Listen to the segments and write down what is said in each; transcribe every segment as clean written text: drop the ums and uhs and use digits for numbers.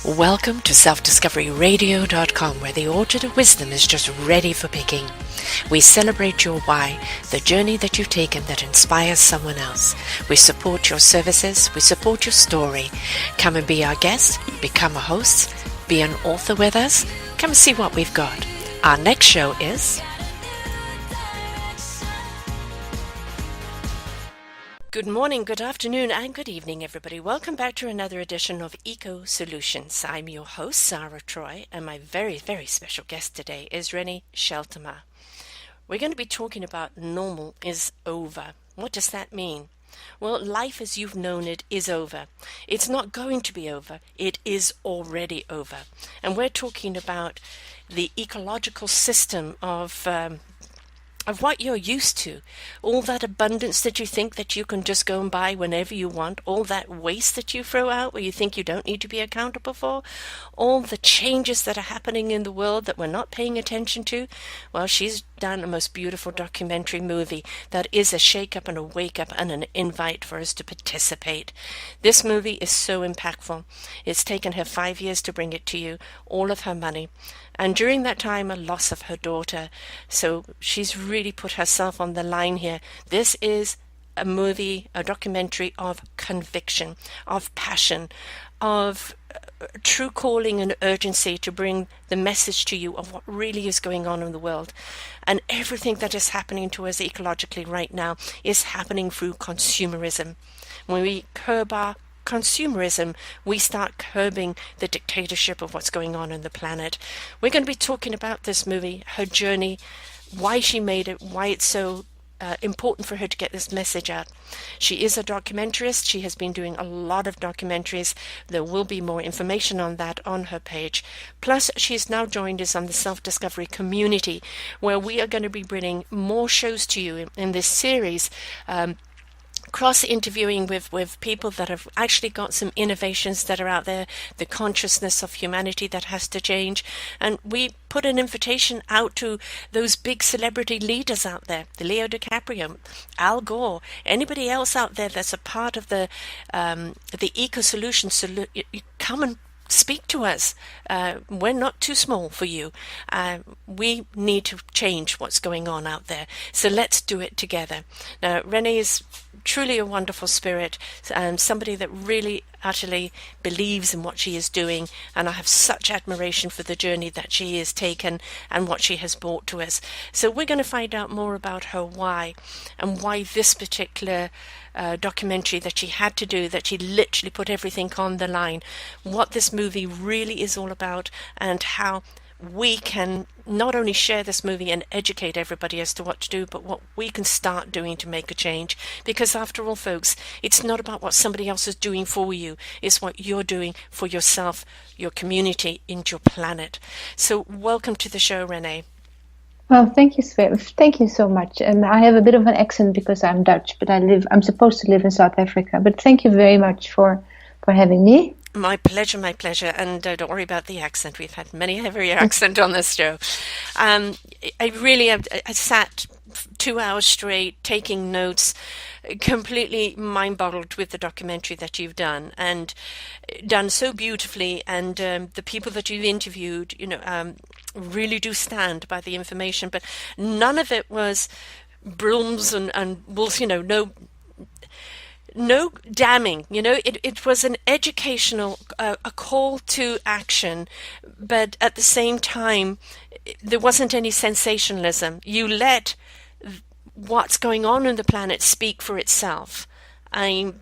Welcome to selfdiscoveryradio.com, where the orchard of wisdom is just ready for picking. We celebrate your why, the journey that you've taken that inspires someone else. We support your services, we support your story. Come and be our guest, become a host, be an author with us. Come and see what we've got. Our next show is... Good morning, good afternoon, and good evening, everybody. Welcome back to another edition of Eco Solutions. I'm your host, Sara Troy, and my very, very special guest today is Renee Scheltema. We're going to be talking about normal is over. What does that mean? Well, life as you've known it is over. It's not going to be over. It is already over. And we're talking about the ecological system of what you're used to, all that abundance that you think that you can just go and buy whenever you want, all that waste that you throw out where you think you don't need to be accountable for, all the changes that are happening in the world that we're not paying attention to. Well, she's done a most beautiful documentary movie that is a shake-up and a wake-up and an invite for us to participate. This movie is so impactful. It's taken her 5 years to bring it to you, all of her money. And during that time, a loss of her daughter. So she's really put herself on the line here. This is a movie, a documentary of conviction, of passion, of true calling and urgency to bring the message to you of what really is going on in the world. And everything that is happening to us ecologically right now is happening through consumerism. When we curb our consumerism, we start curbing the dictatorship of what's going on in the planet. We're going to be talking about this movie, her journey, why she made it, why it's so important for her to get this message out. She is a documentarist. She has been doing a lot of documentaries. There will be more information on that on her page. Plus, she's now joined us on the Self-Discovery community, where we are going to be bringing more shows to you in this series, cross-interviewing with people that have actually got some innovations that are out there, the consciousness of humanity that has to change. And we put an invitation out to those big celebrity leaders out there, the Leo DiCaprio, Al Gore, anybody else out there that's a part of the Eco Solutions. Come and speak to us. We're not too small for you. We need to change what's going on out there. So let's do it together. Now, Renee is truly a wonderful spirit and somebody that really utterly believes in what she is doing, and I have such admiration for the journey that she has taken and what she has brought to us. So we're going to find out more about her why, and why this particular documentary that she had to do, that she literally put everything on the line, what this movie really is all about, and how we can not only share this movie and educate everybody as to what to do, but what we can start doing to make a change. Because after all, folks, it's not about what somebody else is doing for you. It's what you're doing for yourself, your community, and your planet. So welcome to the show, Renee. Well, thank you, Sven. Thank you so much. And I have a bit of an accent because I'm Dutch, but I'm supposed to live in South Africa. But thank you very much for having me. My pleasure, my pleasure. And don't worry about the accent. We've had many every accent on this show. I sat 2 hours straight taking notes, completely mind-boggled with the documentary that you've done, and done so beautifully. And the people that you've interviewed, really do stand by the information. But none of it was brooms and wolves, no damning, it was an educational, a call to action, but at the same time, there wasn't any sensationalism. You let what's going on the planet speak for itself. And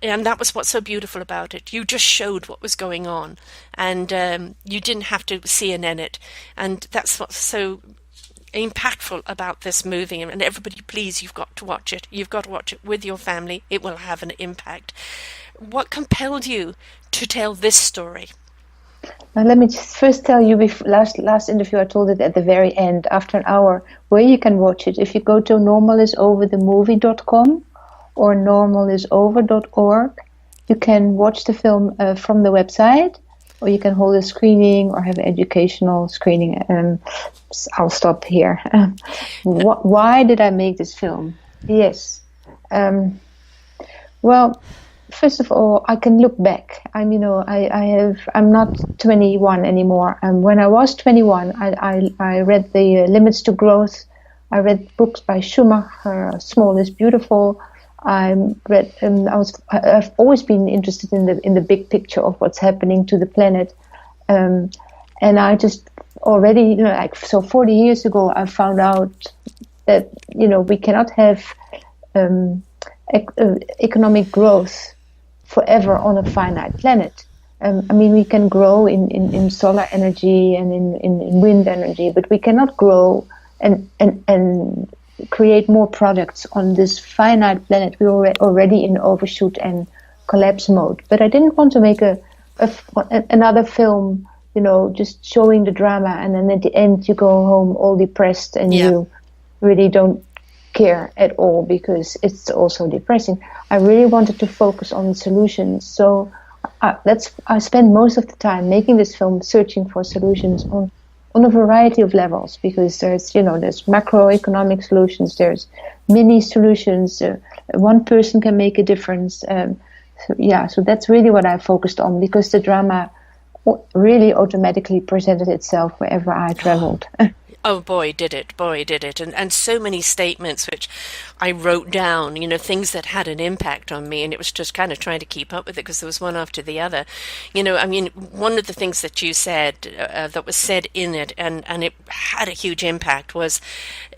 that was what's so beautiful about it. You just showed what was going on, and you didn't have to CNN it. And that's what's so impactful about this movie. And everybody, please, you've got to watch it. You've got to watch it with your family. It will have an impact. What compelled you to tell this story? Now, let me just first tell you, last interview I told it at the very end, after an hour, where you can watch it. If you go to normalisoverthemovie.com or normalisover.org, you can watch the film from the website, or you can hold a screening or have an educational screening. I'll stop here. Why did I make this film? Yes. Well, first of all, I can look back. I'm not 21 anymore. When I was 21, I read the Limits to Growth. I read books by Schumacher, Small is Beautiful. I've always been interested in the big picture of what's happening to the planet. And I just already, 40 years ago, I found out that, we cannot have economic growth forever on a finite planet. We can grow in solar energy and in wind energy, but we cannot grow and create more products on this finite planet. We're already in overshoot and collapse mode. But I didn't want to make another film, just showing the drama, and then at the end you go home all depressed and you really don't care at all because it's also depressing. I really wanted to focus on solutions. So I spent most of the time making this film searching for solutions on a variety of levels, because there's macroeconomic solutions, there's mini solutions, one person can make a difference. So that's really what I focused on, because the drama really automatically presented itself wherever I traveled. Oh, boy, did it. And so many statements which I wrote down, things that had an impact on me. And it was just kind of trying to keep up with it because there was one after the other. One of the things that you said, that was said in it, and it had a huge impact, was,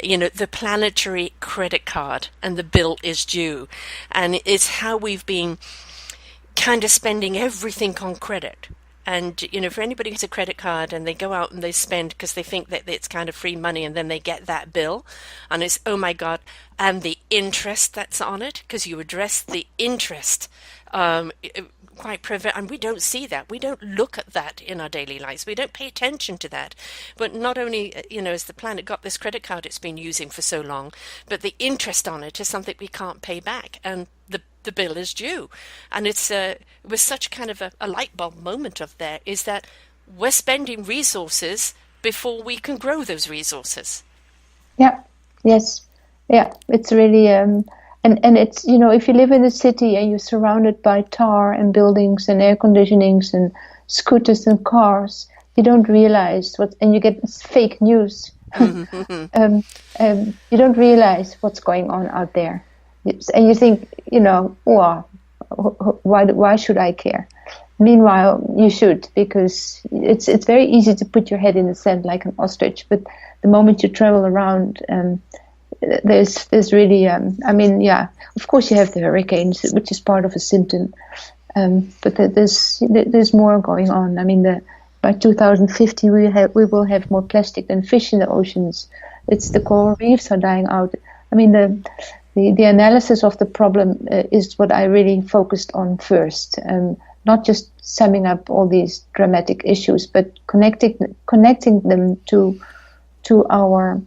the planetary credit card and the bill is due. And it's how we've been kind of spending everything on credit. And, for anybody who has a credit card and they go out and they spend because they think that it's kind of free money, and then they get that bill and it's, oh my God, and the interest that's on it, because you address the interest and we don't see that. We don't look at that in our daily lives. We don't pay attention to that. But not only, has the planet got this credit card it's been using for so long, but the interest on it is something we can't pay back. And the bill is due. And it was such kind of a light bulb moment of there, is that we're spending resources before we can grow those resources. Yeah, yes. Yeah, it's really, and it's, if you live in a city and you're surrounded by tar and buildings and air conditionings and scooters and cars, you don't realize and you get fake news. You don't realize what's going on out there. And you think, why should I care? Meanwhile, you should, because it's very easy to put your head in the sand like an ostrich. But the moment you travel around, there's really, of course you have the hurricanes, which is part of a symptom. But there's more going on. By 2050 we will have more plastic than fish in the oceans. It's the coral reefs are dying out. The analysis of the problem is what I really focused on first. Not just summing up all these dramatic issues, but connecting them to our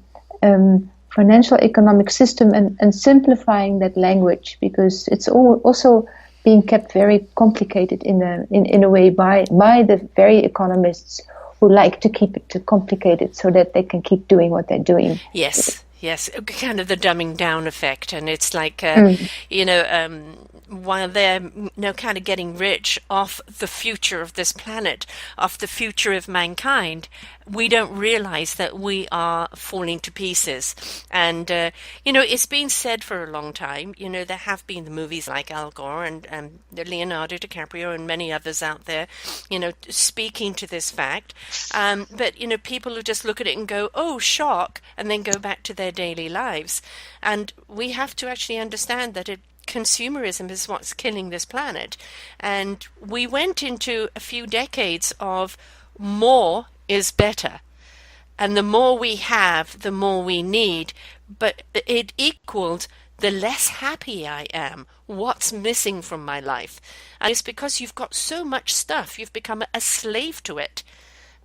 financial economic system and simplifying that language, because it's also being kept very complicated in a way by the very economists who like to keep it too complicated so that they can keep doing what they're doing. Yes, kind of the dumbing down effect. And it's like, while they're now kind of getting rich off the future of this planet, off the future of mankind, we don't realize that we are falling to pieces. And, it's been said for a long time, there have been the movies like Al Gore and Leonardo DiCaprio and many others out there, speaking to this fact. But, people who just look at it and go, oh, shock, and then go back to their daily lives. And we have to actually understand that consumerism is what's killing this planet. And we went into a few decades of more is better. And the more we have, the more we need. But it equaled the less happy I am. What's missing from my life? And it's because you've got so much stuff, you've become a slave to it.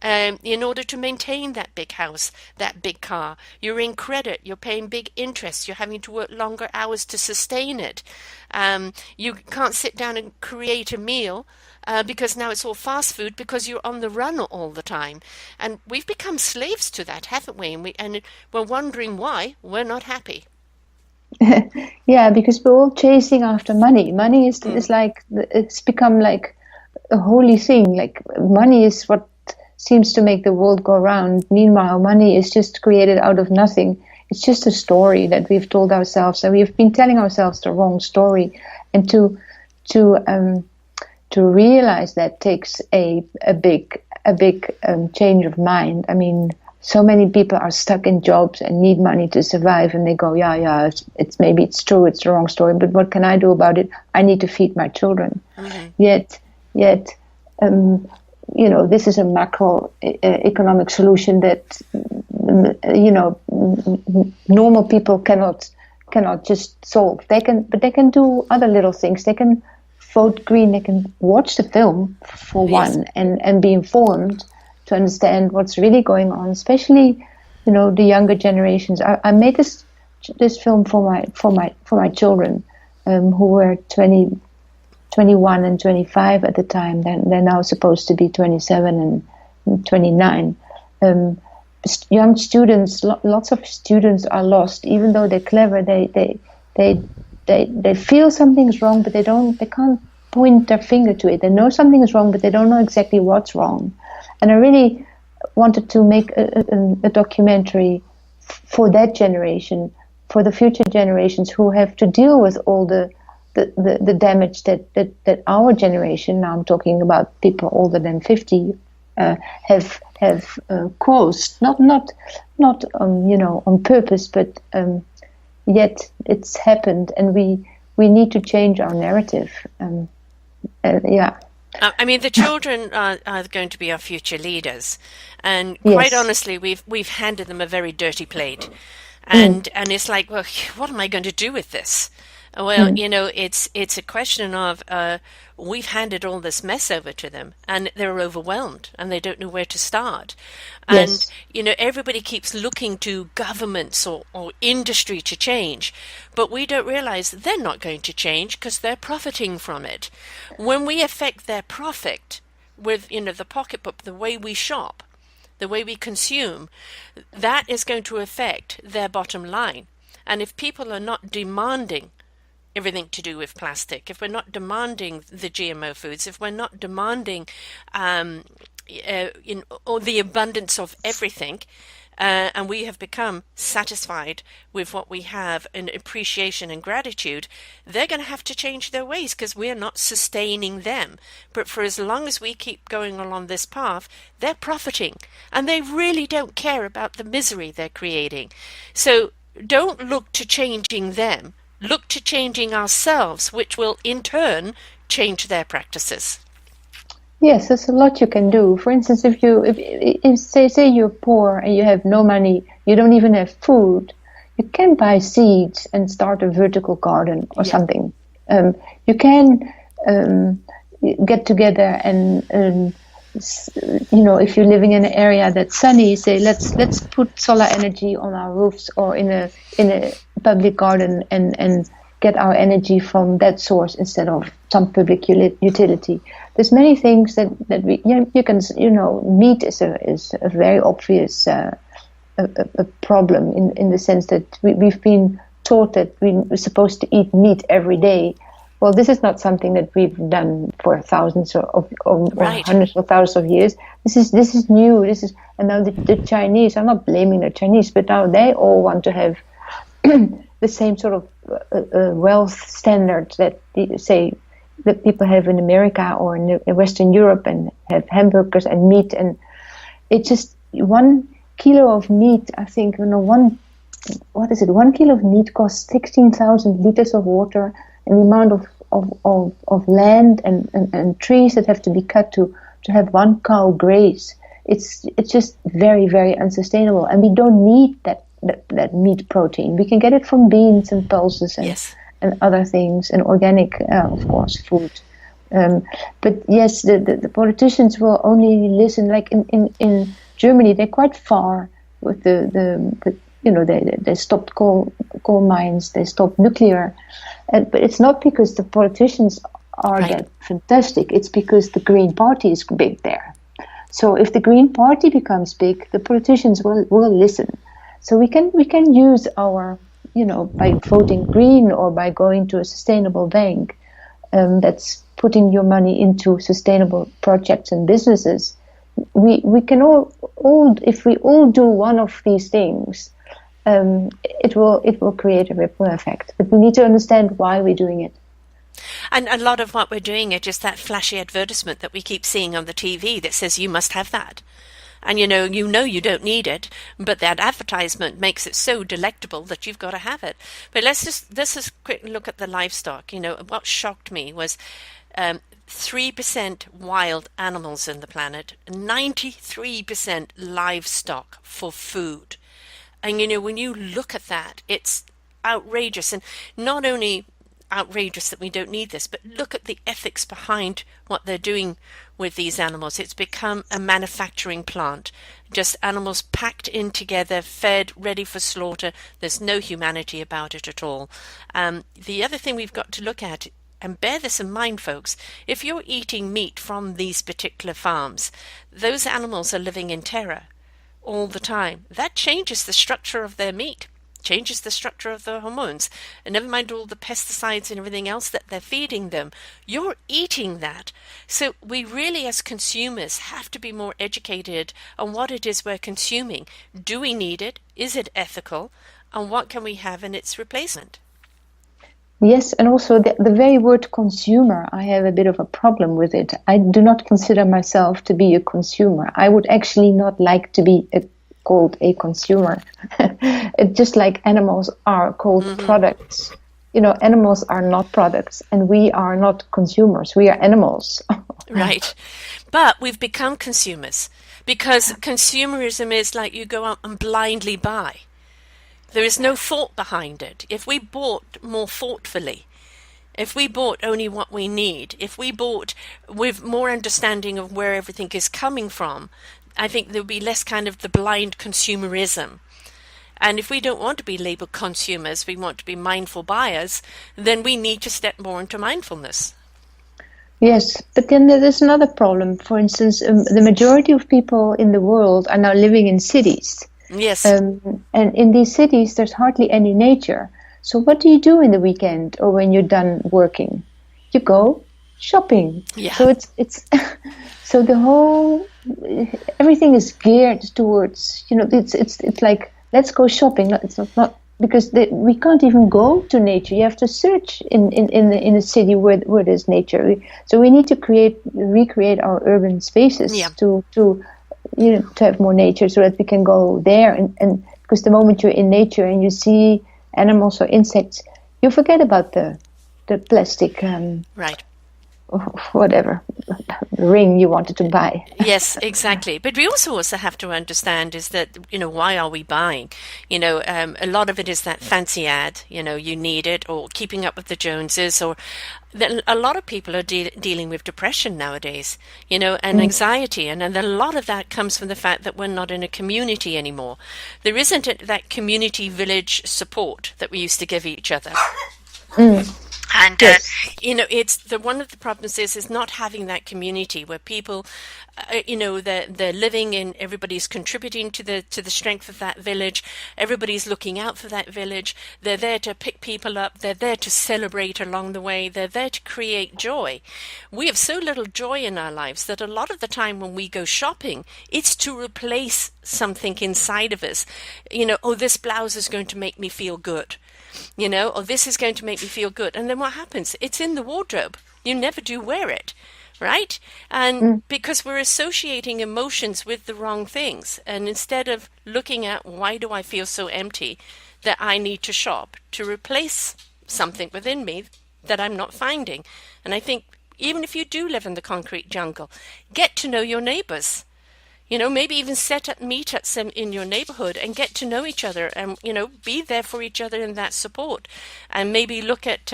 In order to maintain that big house, that big car, you're in credit, you're paying big interest, you're having to work longer hours to sustain it. You can't sit down and create a meal because now it's all fast food because you're on the run all the time. And we've become slaves to that, haven't we? And we're wondering why we're not happy. Yeah, because we're all chasing after money. Money is like, it's become like a holy thing. Like, money is what seems to make the world go round. Meanwhile, money is just created out of nothing. It's just a story that we've told ourselves, and we've been telling ourselves the wrong story. And to realize that takes a big change of mind. I mean, so many people are stuck in jobs and need money to survive, and they go, yeah, it's maybe it's true, it's the wrong story, but what can I do about it? I need to feed my children. Mm-hmm. Yet, this is a macro economic solution that normal people cannot just solve. They can do other little things. They can vote green. They can watch the film for one and be informed to understand what's really going on, especially, the younger generations. I made this film for my children, who were 21 and 25 at the time. They're now supposed to be 27 and 29. Young students, lots of students are lost, even though they're clever. They feel something's wrong, but they can't point their finger to it. They know something is wrong, but they don't know exactly what's wrong. And I really wanted to make a documentary for that generation, for the future generations who have to deal with all the damage that our generation, now I'm talking about people older than 50, have caused. Not on purpose, but yet it's happened, and we need to change our narrative. I mean, the children are going to be our future leaders, and quite honestly, we've handed them a very dirty plate, and it's like, well, what am I going to do with this? Well, it's a question of we've handed all this mess over to them, and they're overwhelmed, and they don't know where to start. And, everybody keeps looking to governments or industry to change, but we don't realize they're not going to change because they're profiting from it. When we affect their profit with, the pocketbook, the way we shop, the way we consume, that is going to affect their bottom line. And if people are not demanding everything to do with plastic, if we're not demanding the GMO foods, if we're not demanding or the abundance of everything, and we have become satisfied with what we have and appreciation and gratitude, they're going to have to change their ways because we're not sustaining them. But for as long as we keep going along this path, they're profiting, and they really don't care about the misery they're creating. So don't look to changing them. Look to changing ourselves, which will in turn change their practices. Yes, there's a lot you can do. For instance, if say you're poor and you have no money, you don't even have food, you can buy seeds and start a vertical garden or something. You can get together and if you're living in an area that's sunny, say let's put solar energy on our roofs or in a public garden and get our energy from that source instead of some public utility. There's many things that we you can meat is a very obvious a problem in the sense that we've been taught that we're supposed to eat meat every day. Well, this is not something that we've done for thousands or hundreds of thousands of years. This is new. And now the Chinese. I'm not blaming the Chinese, but now they all want to have the same sort of wealth standards that that people have in America or in Western Europe, and have hamburgers and meat. And it's just 1 kilo of meat. I think 1 kilo of meat costs 16,000 liters of water, and the amount of land and trees that have to be cut to have one cow graze. It's just very, very unsustainable, and we don't need that meat protein. We can get it from beans and pulses and other things, and organic, of course, food. But yes, the politicians will only listen. Like in Germany, they're quite far with they stopped coal mines, they stopped nuclear. But it's not because the politicians are that fantastic. It's because the Green Party is big there. So if the Green Party becomes big, the politicians will listen. So we can use our by voting green or by going to a sustainable bank, that's putting your money into sustainable projects and businesses. We can all if we all do one of these things, it will create a ripple effect. But we need to understand why we're doing it. And a lot of what we're doing is just that flashy advertisement that we keep seeing on the TV that says you must have that. And you know you don't need it, but that advertisement makes it so delectable that you've got to have it. But let's just quick look at the livestock. What shocked me was 3% wild animals in the planet, 93% livestock for food. And when you look at that, it's outrageous. And not only outrageous that we don't need this, but look at the ethics behind what they're doing with these animals. It's become a manufacturing plant, just animals packed in together, fed, ready for slaughter. There's no humanity about it at all. The other thing we've got to look at, and bear this in mind, folks, if you're eating meat from these particular farms, those animals are living in terror all the time. That changes the structure of their meat, changes the structure of the hormones, and never mind all the pesticides and everything else that they're feeding them. You're eating that. So we really, as consumers, have to be more educated on what it is we're consuming. Do we need it? Is it ethical? And what can we have in its replacement? Yes, and also the very word consumer, I have a bit of a problem with it. I do not consider myself to be a consumer. I would actually not like to be called a consumer. Just like animals are called products. Animals are not products, and we are not consumers. We are animals. Right. But we've become consumers because consumerism is like you go out and blindly buy. There is no thought behind it. If we bought more thoughtfully, if we bought only what we need, if we bought with more understanding of where everything is coming from, I think there would be less kind of the blind consumerism. And if we don't want to be labeled consumers, we want to be mindful buyers, then we need to step more into mindfulness. Yes, but then there's another problem. For instance, the majority of people in the world are now living in cities. Yes. And in these cities, there's hardly any nature. So what do you do in the weekend or when you're done working? You go shopping. Yeah. So it's so the whole everything is geared towards it's like let's go shopping. It's not because we can't even go to nature. You have to search in a city where there's nature. So we need to recreate our urban spaces to have more nature so that we can go there and because the moment you're in nature and you see animals or insects, you forget about the plastic right. whatever ring you wanted to buy. Yes, exactly. But we also have to understand is that, why are we buying? A lot of it is that fancy ad, you need it, or keeping up with the Joneses, or a lot of people are dealing with depression nowadays, and anxiety. And a lot of that comes from the fact that we're not in a community anymore. There isn't that community village support that we used to give each other. And, yes. It's one of the problems is not having that community where people, they're living in, everybody's contributing to the strength of that village. Everybody's looking out for that village. They're there to pick people up. They're there to celebrate along the way. They're there to create joy. We have so little joy in our lives that a lot of the time when we go shopping, it's to replace something inside of us. This blouse is going to make me feel good. Or this is going to make me feel good. And then what happens? It's in the wardrobe. You never do wear it, right? And because we're associating emotions with the wrong things. And instead of looking at why do I feel so empty that I need to shop to replace something within me that I'm not finding. And I think even if you do live in the concrete jungle, get to know your neighbors. Maybe even set up meetups in your neighborhood and get to know each other and, be there for each other in that support. And maybe look at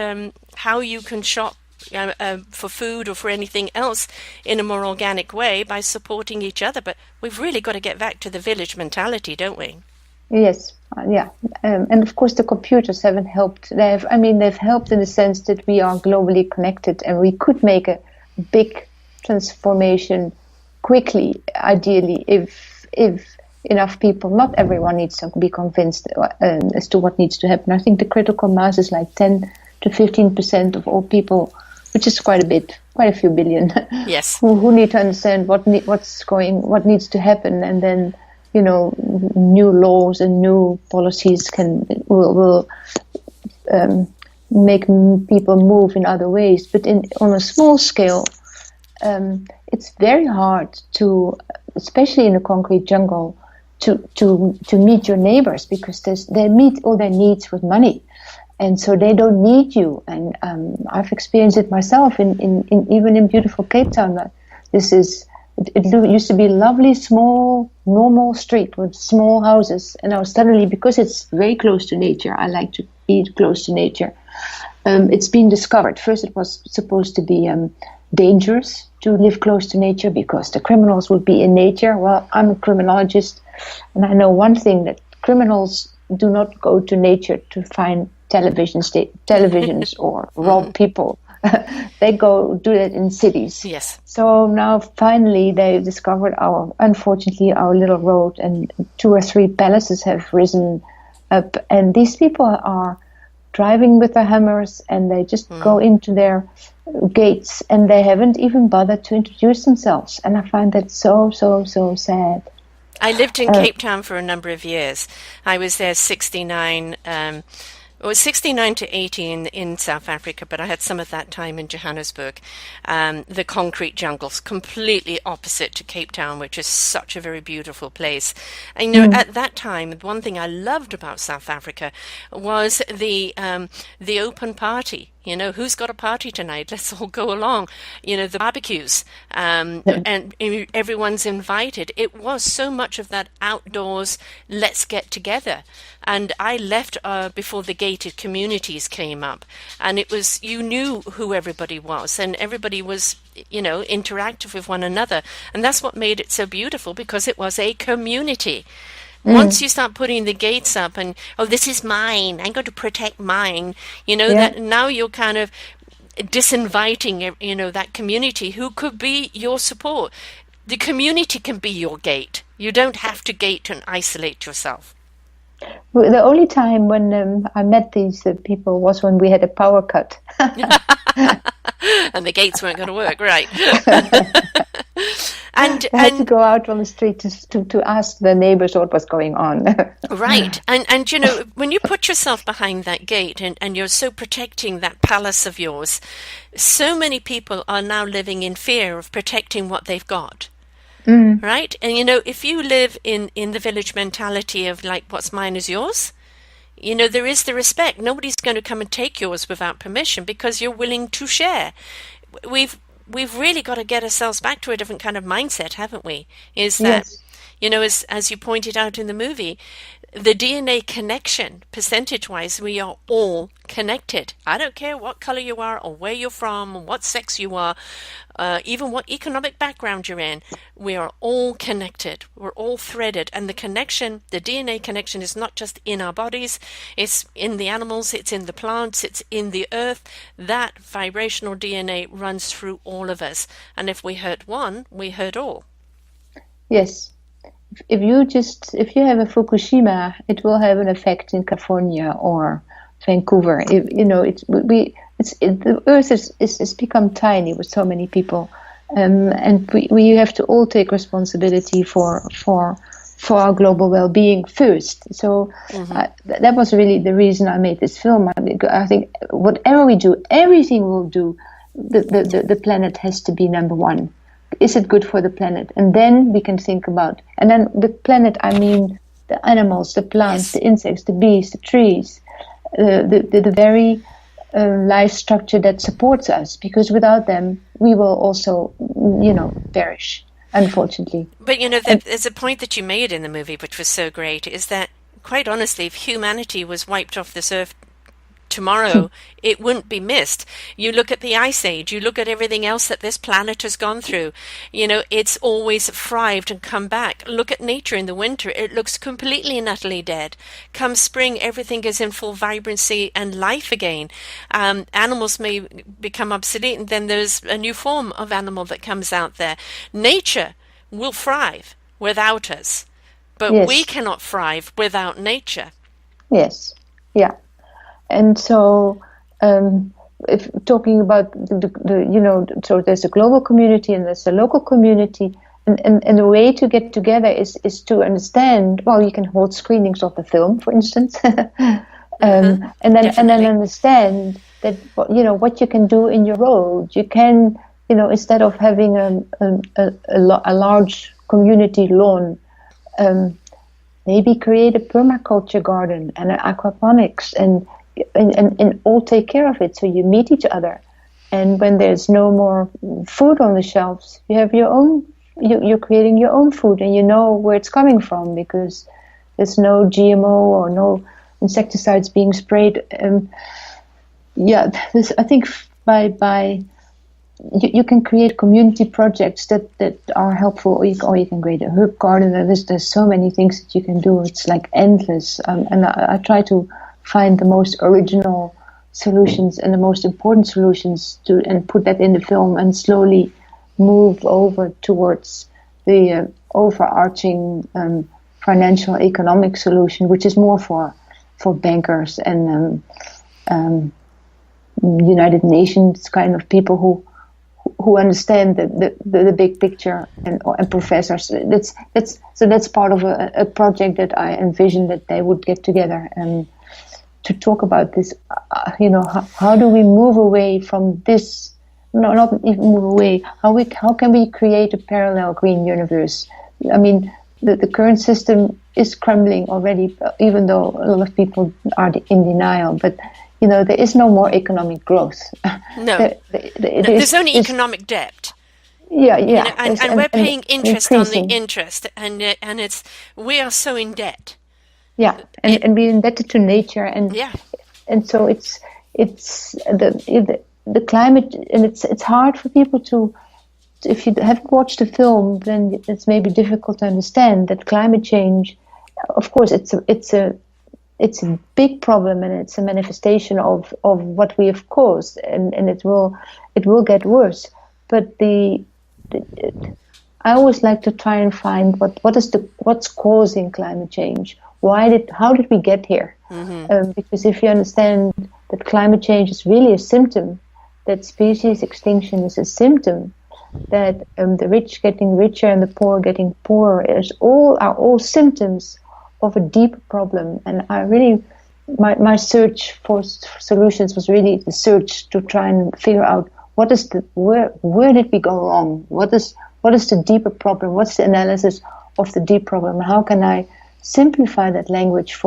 how you can shop for food or for anything else in a more organic way by supporting each other. But we've really got to get back to the village mentality, don't we? Yes, yeah. And of course the computers haven't helped. They've helped in the sense that we are globally connected and we could make a big transformation quickly, ideally, if enough people. Not everyone needs to be convinced as to what needs to happen. I think the critical mass is like 10 to 15% of all people, which is quite a bit, quite a few billion. Yes. who need to understand what needs to happen, and then new laws and new policies will make people move in other ways. But on a small scale, it's very hard to, especially in a concrete jungle, to meet your neighbors, because they meet all their needs with money, and so they don't need you. And I've experienced it myself in even in beautiful Cape Town. It used to be a lovely, small, normal street with small houses, and now suddenly, because it's very close to nature, I like to be close to nature. It's been discovered. First, it was supposed to be dangerous to live close to nature because the criminals would be in nature. Well, I'm a criminologist, and I know one thing, that criminals do not go to nature to find televisions or rob people. They go do that in cities. Yes. So now finally they discovered unfortunately our little road, and 2 or 3 palaces have risen up, and these people are driving with their hammers, and they just go into their gates, and they haven't even bothered to introduce themselves. And I find that so sad. I lived in Cape Town for a number of years. I was there 69 to 80 in South Africa, but I had some of that time in Johannesburg. The concrete jungles, completely opposite to Cape Town, which is such a very beautiful place. And at that time, one thing I loved about South Africa was the open party. Who's got a party tonight? Let's all go along. The barbecues, and everyone's invited. It was so much of that outdoors, let's get together. And I left before the gated communities came up, and it was, you knew who everybody was, and everybody was, interactive with one another. And that's what made it so beautiful, because it was a community. Once you start putting the gates up and, this is mine, I'm going to protect mine, that now you're kind of disinviting, that community who could be your support. The community can be your gate. You don't have to gate and isolate yourself. Well, the only time when I met these people was when we had a power cut. And the gates weren't going to work, right? And I had to go out on the street to ask the neighbors what was going on. Right. And when you put yourself behind that gate and you're so protecting that palace of yours, so many people are now living in fear of protecting what they've got. Right? And, if you live in the village mentality of like, what's mine is yours, there is the respect. Nobody's going to come and take yours without permission because you're willing to share. We've really got to get ourselves back to a different kind of mindset, haven't we? Is that, yes. As you pointed out in the movie, the DNA connection, percentage-wise, we are all connected. I don't care what color you are or where you're from, what sex you are, even what economic background you're in. We are all connected. We're all threaded. And the connection, the DNA connection, is not just in our bodies. It's in the animals. It's in the plants. It's in the earth. That vibrational DNA runs through all of us. And if we hurt one, we hurt all. Yes. If you have a Fukushima, it will have an effect in California or Vancouver. The Earth has become tiny with so many people, and we have to all take responsibility for our global well-being first. So that was really the reason I made this film. I think whatever we do, everything we'll do, the planet has to be number one. Is it good for the planet? And then we can think about, and then the planet, I mean the animals, the plants, the insects, the bees, the trees, the very life structure that supports us, because without them, we will also, perish, unfortunately. But, there's a point that you made in the movie, which was so great, is that, quite honestly, if humanity was wiped off this earth tomorrow, it wouldn't be missed. You look at the Ice Age, you look at everything else that this planet has gone through, it's always thrived and come back. Look at nature in the winter, it looks completely and utterly dead. Come spring, everything is in full vibrancy and life again. Animals may become obsolete, and then there's a new form of animal that comes out there. Nature will thrive without us. but we Yes. cannot thrive without nature. Yes. Yeah. And so, if talking about so there's a global community and there's a local community, and the way to get together is to understand. Well, you can hold screenings of the film, for instance, and then understand that what you can do in your road. You can instead of having a large community lawn. Maybe create a permaculture garden and an aquaponics and all take care of it. So you meet each other. And when there's no more food on the shelves, you have your own, you're creating your own food and you know where it's coming from because there's no GMO or no insecticides being sprayed. I think by you can create community projects that are helpful, or you can create a herb garden. There's so many things that you can do. It's like endless. And I try to find the most original solutions and the most important solutions and put that in the film and slowly move over towards the overarching financial economic solution, which is more for bankers and United Nations kind of people who understand the big picture and professors. That's part of a project that I envisioned that they would get together and to talk about this. How do we move away from this? No, not even move away. How can we create a parallel green universe? I mean, the current system is crumbling already, even though a lot of people are in denial. But there is no more economic growth. No, there's only economic debt. Yeah. And we're paying interest increasing. On the interest, and we are so in debt. Yeah, and we're indebted to nature, and so it's the climate, and it's hard for people to. If you haven't watched the film, then it's maybe difficult to understand that climate change. Of course, it's a big problem, and it's a manifestation of what we have caused, and it will get worse. But I always like to try and find what's causing climate change. How did we get here? Mm-hmm. Because if you understand that climate change is really a symptom, that species extinction is a symptom, that the rich getting richer and the poor getting poorer are all symptoms of a deeper problem. And I really, my search for solutions was really the search to try and figure out where did we go wrong? What is the deeper problem? What's the analysis of the deep problem? How can I simplify that language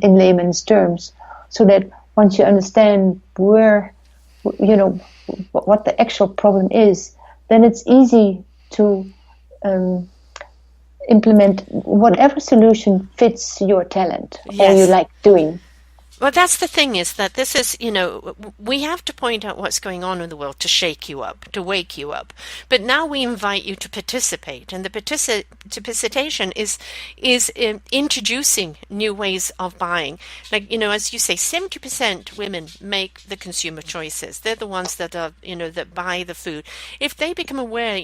in layman's terms, so that once you understand what the actual problem is, then it's easy to implement whatever solution fits your talent or you like doing. Well, that's the thing, is that this is, we have to point out what's going on in the world to shake you up, to wake you up. But now we invite you to participate. And the participation is introducing new ways of buying. Like, as you say, 70% women make the consumer choices. They're the ones that are, that buy the food. If they become aware,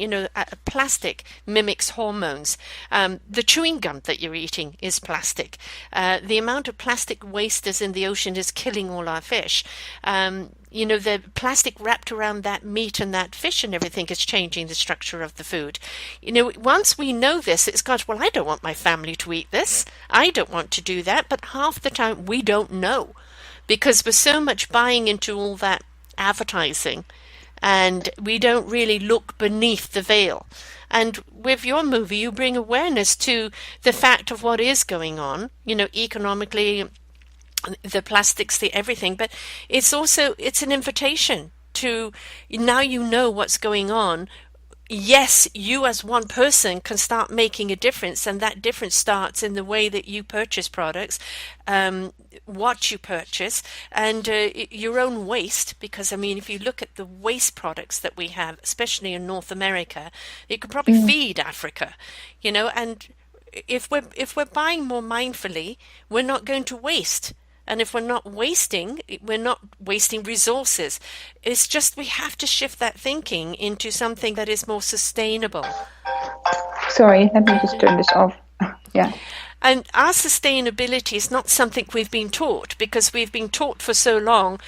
plastic mimics hormones. The chewing gum that you're eating is plastic. The amount of plastic waste is in the ocean is killing all our fish. The plastic wrapped around that meat and that fish and everything is changing the structure of the food. Once we know this, it's got, well, I don't want my family to eat this. I don't want to do that. But half the time we don't know, because we're so much buying into all that advertising, and we don't really look beneath the veil. And with your movie, you bring awareness to the fact of what is going on, economically, the plastics, the everything. But it's an invitation to, now you know what's going on. Yes, you as one person can start making a difference, and that difference starts in the way that you purchase products, what you purchase, and your own waste. Because, if you look at the waste products that we have, especially in North America, it could probably feed Africa, and if we're buying more mindfully, we're not going to waste. And if we're not wasting resources. It's just we have to shift that thinking into something that is more sustainable. Sorry, let me just turn this off. Yeah. And our sustainability is not something we've been taught, because we've been taught for so long,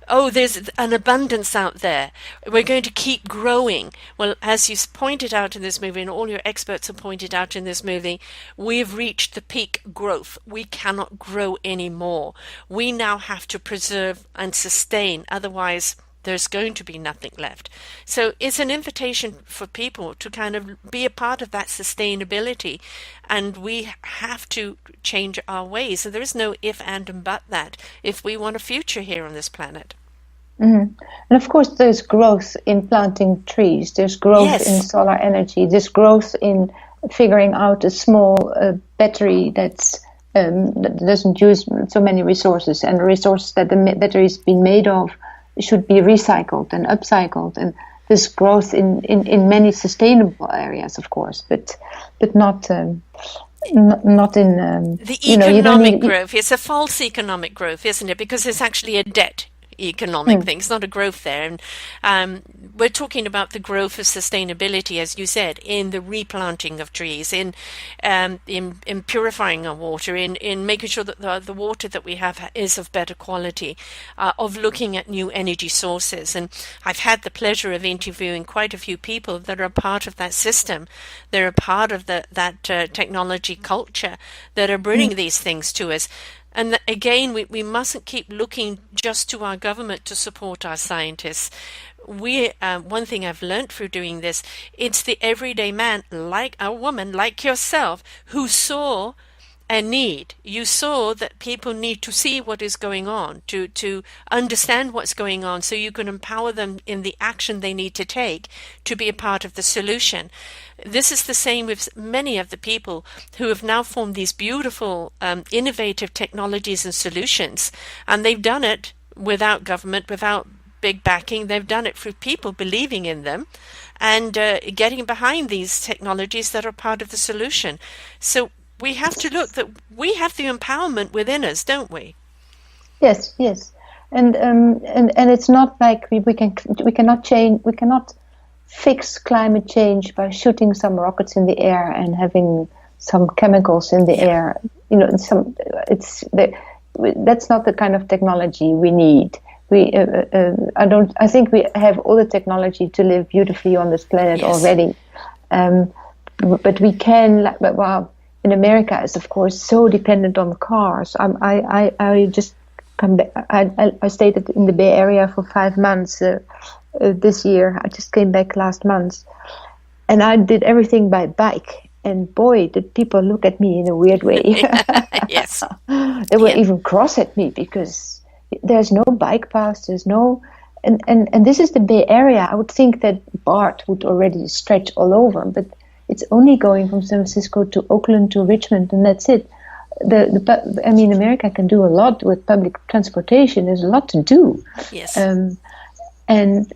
oh, there's an abundance out there. We're going to keep growing. Well, as you pointed out in this movie, and all your experts have pointed out in this movie, we've reached the peak growth. We cannot grow anymore. We now have to preserve and sustain. Otherwise, there's going to be nothing left. So it's an invitation for people to kind of be a part of that sustainability, and we have to change our ways. So there is no if, and but that if we want a future here on this planet. And of course, there's growth in planting trees. There's growth in solar energy. There's growth in figuring out a small battery that doesn't use so many resources, and the resources that the battery is being made of should be recycled and upcycled. And there's growth in many sustainable areas, of course, but not in the economic growth. It's a false economic growth, isn't it? Because it's actually a debt economic thing. It's not a growth there. And we're talking about the growth of sustainability, as you said, in the replanting of trees, in purifying our water, in making sure that the water that we have is of better quality, of looking at new energy sources. And I've had the pleasure of interviewing quite a few people that are a part of that system. They're a part of that technology culture that are bringing these things to us. And again, we mustn't keep looking just to our government to support our scientists. One thing I've learned through doing this, it's the everyday man, like a woman, like yourself, who saw a need. You saw that people need to see what is going on, to understand what's going on, so you can empower them in the action they need to take to be a part of the solution. This is the same with many of the people who have now formed these beautiful, innovative technologies and solutions, and they've done it without government, without big backing. They've done it through people believing in them and getting behind these technologies that are part of the solution. So we have to look that we have the empowerment within us, don't we? Yes, and it's not like we cannot fix climate change by shooting some rockets in the air and having some chemicals in the air. That's not the kind of technology we need. I think we have all the technology to live beautifully on this planet already. But we can. Well, in America, is of course so dependent on cars. I just come back. I stayed in the Bay Area for 5 months. This year, I just came back last month, and I did everything by bike. And boy, did people look at me in a weird way. Yes, they were even cross at me because there's no bike paths. There's no, and this is the Bay Area. I would think that BART would already stretch all over, but it's only going from San Francisco to Oakland to Richmond, and that's it. America can do a lot with public transportation. There's a lot to do. Yes. And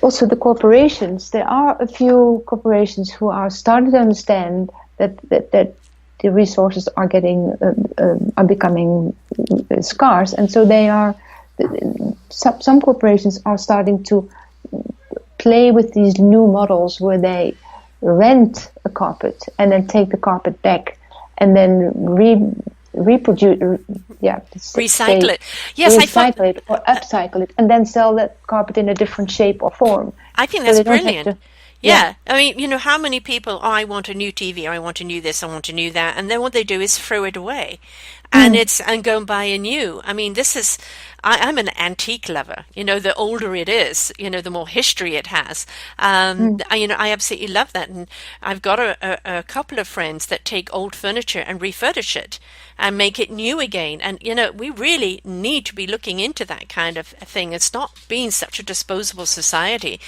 also the corporations. There are a few corporations who are starting to understand that the resources are becoming scarce, and so they are. Some corporations are starting to play with these new models where they rent a carpet and then take the carpet back and then recycle it. Yes, recycle it or upcycle it, and then sell that carpet in a different shape or form. I think that's brilliant. Yeah. I mean, how many people, I want a new TV, I want a new this, I want a new that, and then what they do is throw it away and go and buy a new. I mean, I'm an antique lover. The older it is, the more history it has. I absolutely love that. And I've got a couple of friends that take old furniture and refurbish it and make it new again. And, we really need to be looking into that kind of thing. It's not being such a disposable society.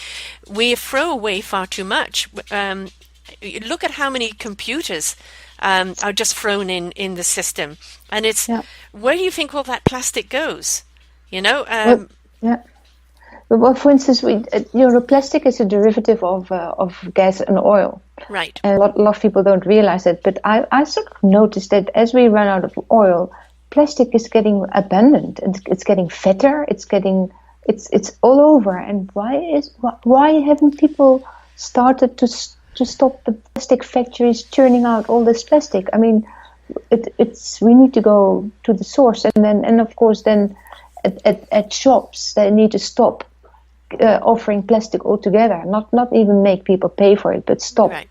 We throw away far too much. Look at how many computers are just thrown in the system. And it's, where do you think all that plastic goes? Well, for instance, plastic is a derivative of gas and oil. Right. And a lot of people don't realize it. But I sort of noticed that as we run out of oil, plastic is getting abundant. It's getting fatter. It's all over. And why haven't people started to to stop the plastic factories churning out all this plastic. I mean, we need to go to the source, and of course then at shops they need to stop offering plastic altogether. Not even make people pay for it, but stop. Right.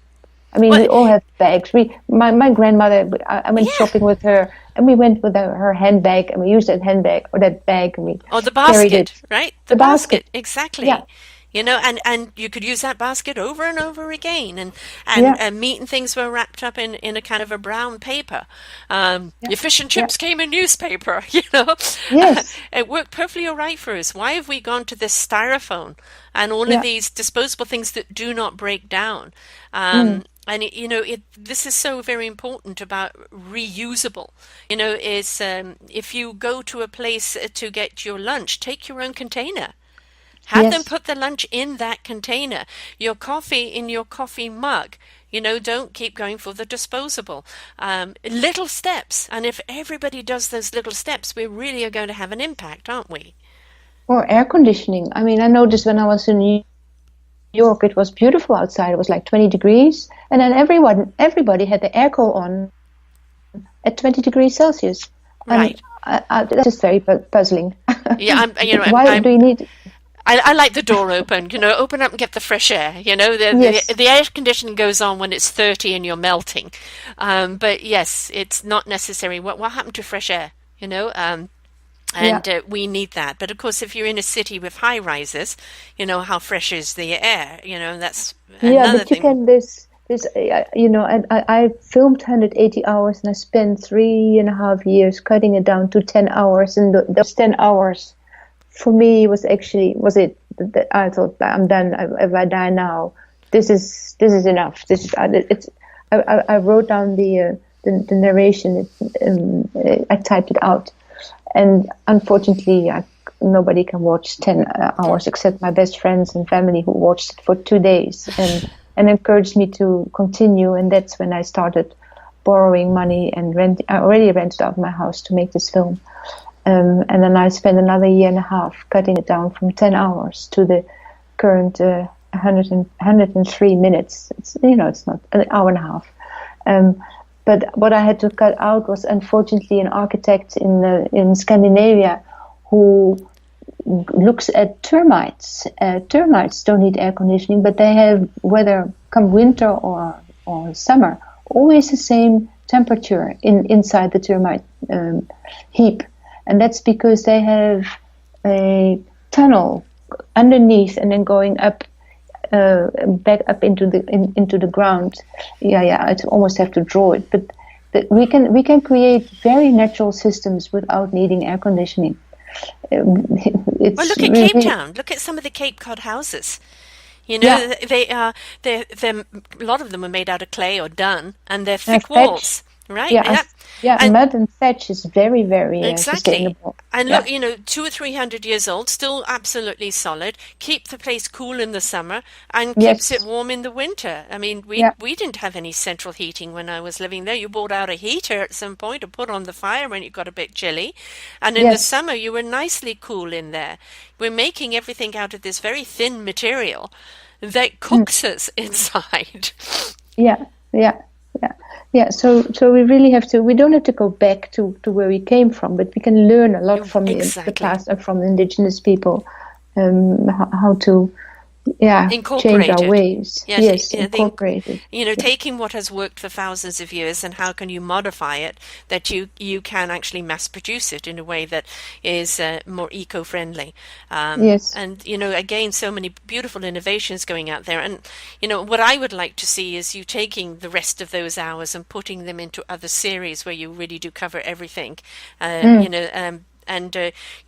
I mean, we all have bags. My grandmother, I went shopping with her, and we went with her handbag, and we used that handbag or that bag, and we the carried basket, it. right? The basket, exactly. yeah. You know, and you could use that basket over and over again, and meat and things were wrapped up in a kind of a brown paper. Your fish and chips came in newspaper. You know, yes, it worked perfectly all right for us. Why have we gone to this styrofoam and all of these disposable things that do not break down? And this is so very important about reusable. You know, is if you go to a place to get your lunch, take your own container. Have them put the lunch in that container. Your coffee in your coffee mug. You know, don't keep going for the disposable. Little steps. And if everybody does those little steps, we really are going to have an impact, aren't we? Or air conditioning. I mean, I noticed when I was in New York, it was beautiful outside. It was like 20 degrees. And then everybody had the airco on at 20 degrees Celsius. Right. That's just very puzzling. Yeah, Why do you need... I like the door open, you know, open up and get the fresh air. You know, the air conditioning goes on when it's 30 and you're melting. But yes, it's not necessary. What happened to fresh air, you know? We need that. But of course, if you're in a city with high rises, you know, how fresh is the air? You know, that's another thing. You can, this, you know, and I filmed 180 hours and I spent 3.5 years cutting it down to 10 hours. And those 10 hours for me was it that I thought, I'm done. If I die now, this is enough. I wrote down the narration. I typed it out, and unfortunately, nobody can watch 10 hours except my best friends and family who watched it for 2 days and encouraged me to continue. And that's when I started borrowing money and I already rented out my house to make this film. And then I spent another 1.5 years cutting it down from 10 hours to the current 103 minutes. It's not an hour and a half. But what I had to cut out was, unfortunately, an architect in Scandinavia who looks at termites. Termites don't need air conditioning, but they have, whether come winter or summer, always the same temperature inside the termite heap. And that's because they have a tunnel underneath and then going up, back up into the ground. I almost have to draw it, but we can create very natural systems without needing air conditioning. Look at Cape Town. Look at some of the Cape Cod houses. You know, they're a lot of them are made out of clay or dun, and they're thick walls. Right. And mud and thatch is very, very sustainable. And look, you know, 200 or 300 years old, still absolutely solid. Keep the place cool in the summer and keeps it warm in the winter. I mean, we didn't have any central heating when I was living there. You brought out a heater at some point to put on the fire when it got a bit chilly, and in the summer you were nicely cool in there. We're making everything out of this very thin material that cooks us inside. So we really have to. We don't have to go back to where we came from, but we can learn a lot from the past and from indigenous people, how to change our ways. Incorporate it. You know, taking what has worked for thousands of years and how can you modify it that you can actually mass produce it in a way that is more eco-friendly. And, you know, again, so many beautiful innovations going out there. And, you know, what I would like to see is you taking the rest of those hours and putting them into other series where you really do cover everything, you know,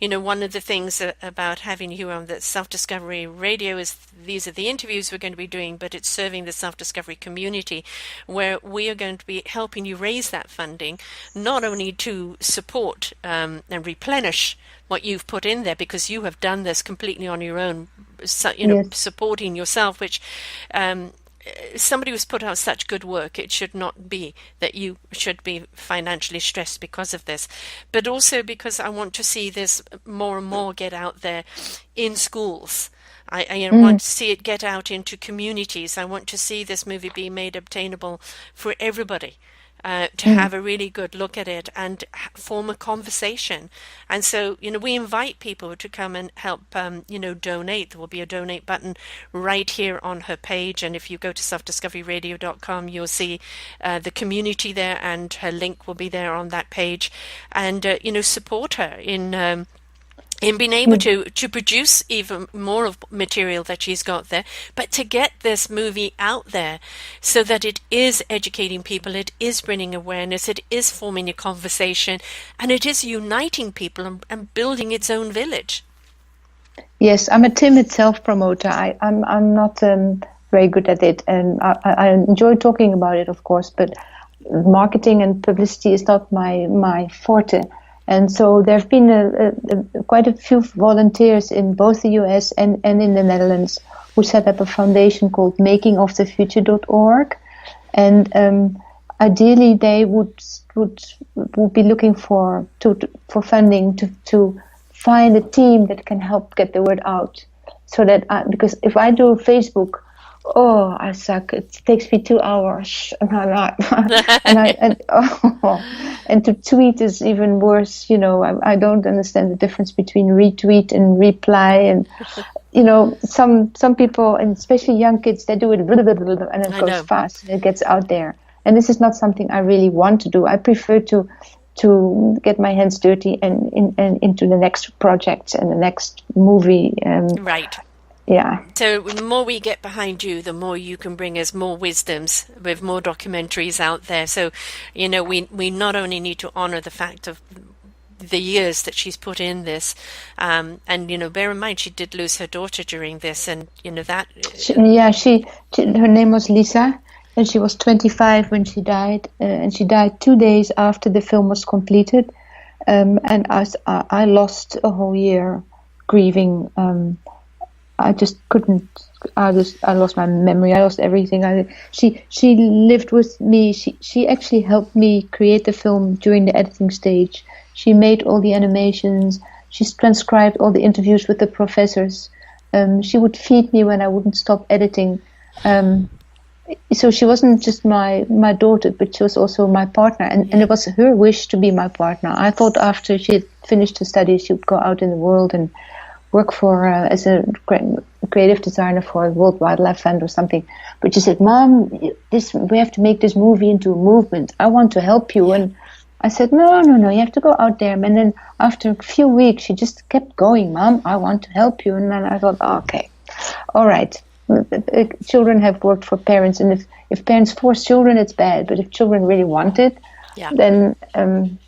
you know, one of the things about having you on the Self-Discovery Radio is these are the interviews we're going to be doing, but it's serving the self-discovery community where we are going to be helping you raise that funding, not only to support and replenish what you've put in there, because you have done this completely on your own, you know, supporting yourself, which somebody who's put out such good work, it should not be that you should be financially stressed because of this, but also because I want to see this more and more get out there in schools. I want to see it get out into communities. I want to see this movie be made obtainable for everybody. To have a really good look at it and form a conversation. And so, we invite people to come and help, donate. There will be a donate button right here on her page. And if you go to selfdiscoveryradio.com, you'll see the community there, and her link will be there on that page. And, support her in being able to produce even more of material that she's got there, but to get this movie out there so that it is educating people, it is bringing awareness, it is forming a conversation, and it is uniting people and building its own village. Yes, I'm a timid self-promoter. I'm not very good at it, and I enjoy talking about it, of course, but marketing and publicity is not my forte. And so there have been quite a few volunteers in both the US and in the Netherlands who set up a foundation called makingofthefuture.org. And ideally they would be looking for funding to find a team that can help get the word out. So that because if I do Facebook, I suck. It takes me 2 hours, and to tweet is even worse. I don't understand the difference between retweet and reply, and some people, and especially young kids, they do it and it goes fast and it gets out there. And this is not something I really want to do. I prefer to get my hands dirty and into the next project and the next movie. Right. Yeah. So the more we get behind you, the more you can bring us more wisdoms with more documentaries out there. So, we not only need to honor the fact of the years that she's put in this, and bear in mind she did lose her daughter during this, and that. Her name was Lisa, and she was 25 when she died, and she died 2 days after the film was completed, and I lost a whole year grieving. I just couldn't. I lost my memory. I lost everything. She lived with me. She actually helped me create the film during the editing stage. She made all the animations. She transcribed all the interviews with the professors. She would feed me when I wouldn't stop editing. So she wasn't just my daughter, but she was also my partner. And it was her wish to be my partner. I thought after she had finished her studies, she would go out in the world and work for as a creative designer for a World Wildlife Fund or something. But she said, "Mom, we have to make this movie into a movement. I want to help you." And I said, no, you have to go out there. And then after a few weeks, she just kept going. "Mom, I want to help you." And then I thought, okay, all right. Children have worked for parents, and if parents force children, it's bad. But if children really want it, then and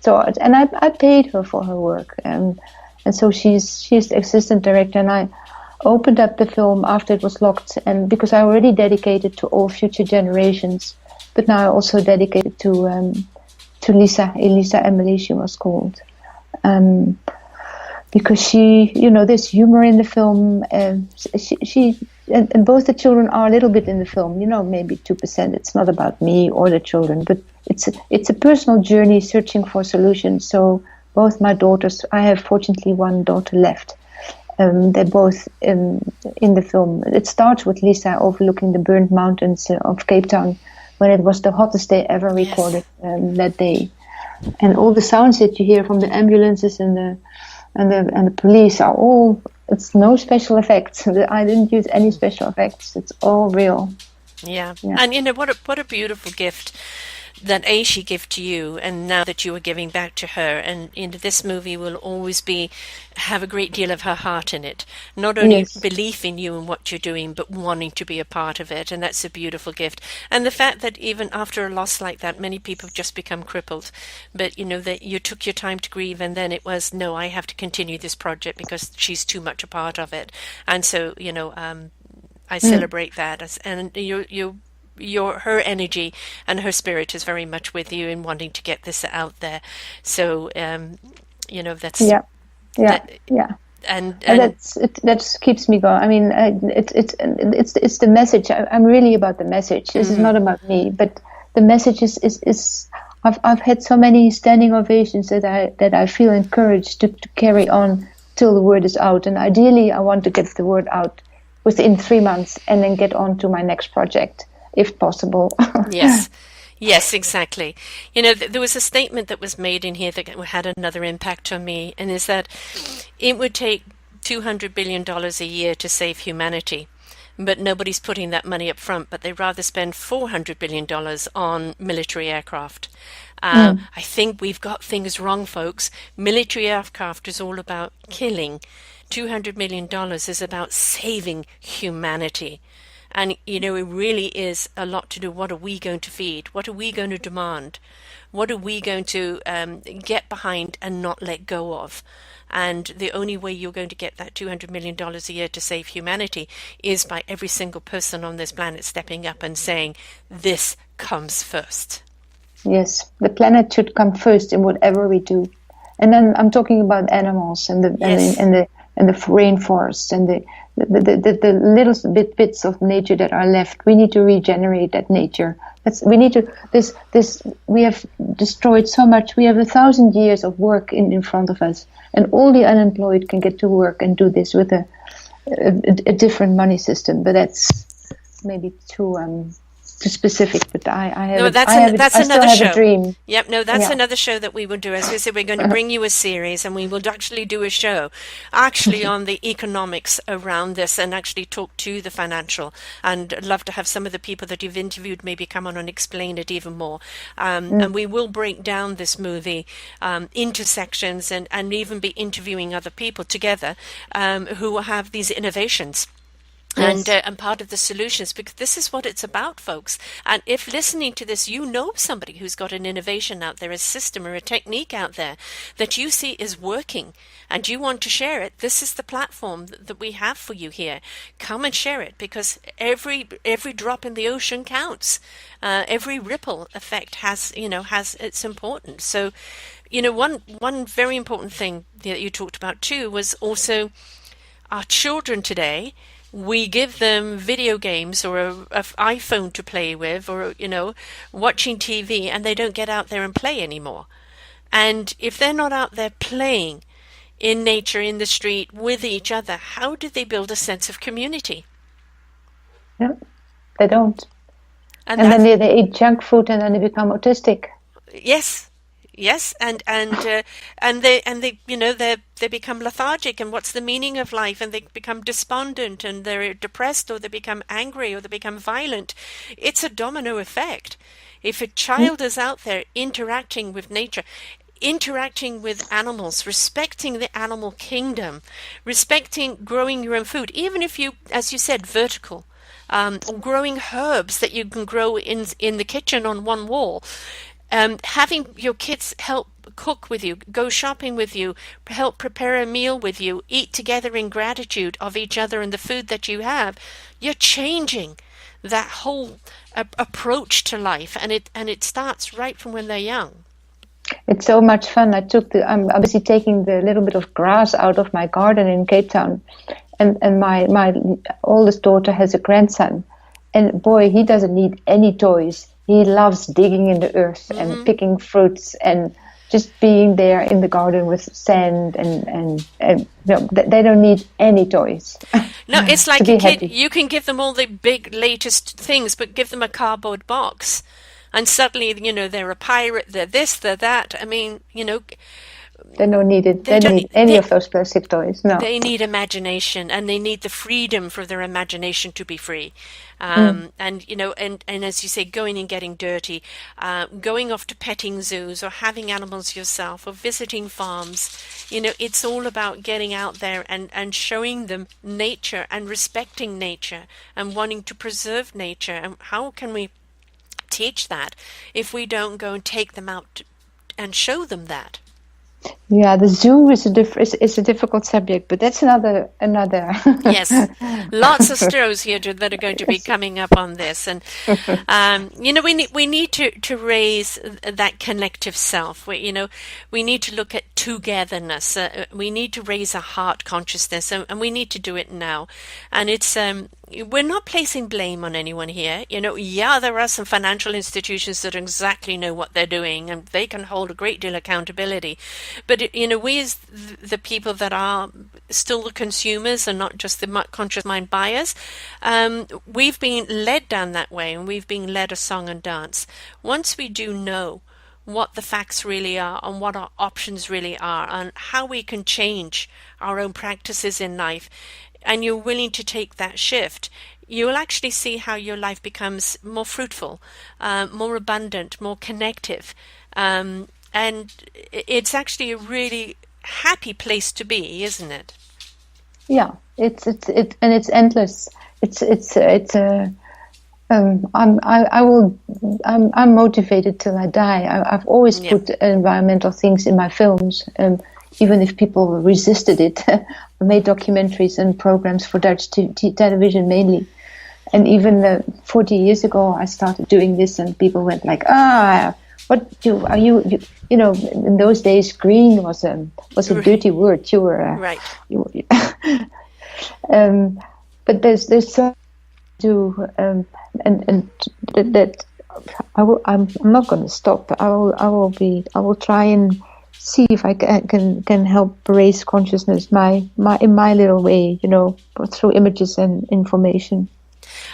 I paid her for her work. And so she's the assistant director, and I opened up the film after it was locked, and because I already dedicated to all future generations, but now I also dedicated to Elisa Emily, she was called, because she, there's humor in the film, and and both the children are a little bit in the film, maybe 2%. It's not about me or the children, but it's a personal journey searching for solutions. So both my daughters, I have fortunately one daughter left. They're both in the film. It starts with Lisa overlooking the burnt mountains of Cape Town when it was the hottest day ever recorded that day. And all the sounds that you hear from the ambulances and the police are all, it's no special effects. I didn't use any special effects. It's all real. Yeah. And what a beautiful gift that she gave to you, and now that you are giving back to her. And this movie will always have a great deal of her heart in it. Not only belief in you and what you're doing, but wanting to be a part of it. And that's a beautiful gift. And the fact that even after a loss like that, many people just become crippled. But that you took your time to grieve, and then it was, no, I have to continue this project because she's too much a part of it. And so, I celebrate that. And her energy and her spirit is very much with you in wanting to get this out there. So that's and that keeps me going. I mean, it's the message. I'm really about the message. This is not about me, but the message is I've had so many standing ovations that I feel encouraged to carry on till the word is out. And ideally, I want to get the word out within 3 months and then get on to my next project, if possible. Yes. Yes, exactly. There was a statement that was made in here that had another impact on me, and is that it would take $200 billion a year to save humanity. But nobody's putting that money up front, but they rather spend $400 billion on military aircraft. I think we've got things wrong, folks. Military aircraft is all about killing. $200 million is about saving humanity. And, it really is a lot to do. What are we going to feed? What are we going to demand? What are we going to get behind and not let go of? And the only way you're going to get that $200 million a year to save humanity is by every single person on this planet stepping up and saying, this comes first. Yes, the planet should come first in whatever we do. And then I'm talking about animals and the rainforests and the little bits of nature that are left. We need to regenerate that nature. We have destroyed so much. We have 1,000 years of work in front of us, and all the unemployed can get to work and do this with a different money system. But that's maybe too specific. But that's another show. A dream. Yep, no, that's another show that we will do. As we said, we're going to bring you a series, and we will actually do a show on the economics around this, and actually talk to the financial. And I'd love to have some of the people that you've interviewed maybe come on and explain it even more. And we will break down this movie into sections, and even be interviewing other people together who will have these innovations. Yes. And part of the solutions, because this is what it's about, folks. And if listening to this, you know somebody who's got an innovation out there, a system or a technique out there that you see is working, and you want to share it, this is the platform that we have for you here. Come and share it, because every drop in the ocean counts. Every ripple effect has its importance. So, one very important thing that you talked about too was also our children today. We give them video games or an iPhone to play with, or, watching TV, and they don't get out there and play anymore. And if they're not out there playing in nature, in the street, with each other, how do they build a sense of community? Yeah, they don't. And then they eat junk food, and then they become autistic. Yes, and they become lethargic, and what's the meaning of life? And they become despondent, and they're depressed, or they become angry, or they become violent. It's a domino effect. If a child is out there interacting with nature, interacting with animals, respecting the animal kingdom, respecting growing your own food, even if you, as you said, vertical, or growing herbs that you can grow in the kitchen on one wall. Having your kids help cook with you, go shopping with you, help prepare a meal with you, eat together in gratitude of each other and the food that you have, you're changing that whole approach to life, and it starts right from when they're young. It's so much fun. I'm obviously taking the little bit of grass out of my garden in Cape Town, and my oldest daughter has a grandson, and boy, he doesn't need any toys. He loves digging in the earth and picking fruits and just being there in the garden with sand and they don't need any toys. No, it's like a kid. You can give them all the big latest things, but give them a cardboard box, and suddenly they're a pirate. They're this, they're that. I mean, They don't need it. They don't need any of those plastic toys. No. They need imagination, and they need the freedom for their imagination to be free. And as you say, going and getting dirty, going off to petting zoos or having animals yourself or visiting farms. It's all about getting out there and showing them nature and respecting nature and wanting to preserve nature. And how can we teach that if we don't go and take them out and show them that? Yeah, the zoo is a difficult subject, but that's another. Yes, lots of shows here that are going to be coming up on this, and we need to raise that collective self. We need to look at togetherness. We need to raise a heart consciousness, and we need to do it now. And it's we're not placing blame on anyone here. Yeah, there are some financial institutions that exactly know what they're doing and they can hold a great deal of accountability. But, we as the people that are still the consumers and not just the conscious mind buyers, we've been led down that way, and we've been led a song and dance. Once we do know what the facts really are and what our options really are and how we can change our own practices in life, and you're willing to take that shift, you will actually see how your life becomes more fruitful, more abundant, more connective. And it's actually a really happy place to be, isn't it? Yeah, it's endless. I'm motivated till I die. I've always put environmental things in my films, even if people resisted it. I made documentaries and programs for Dutch television mainly, and even 40 years ago I started doing this, and people went like, are you? In those days, green was a dirty word. You were right. But there's so do and that I'm not going to stop. I will try and see if I can help raise consciousness in my little way, through images and information.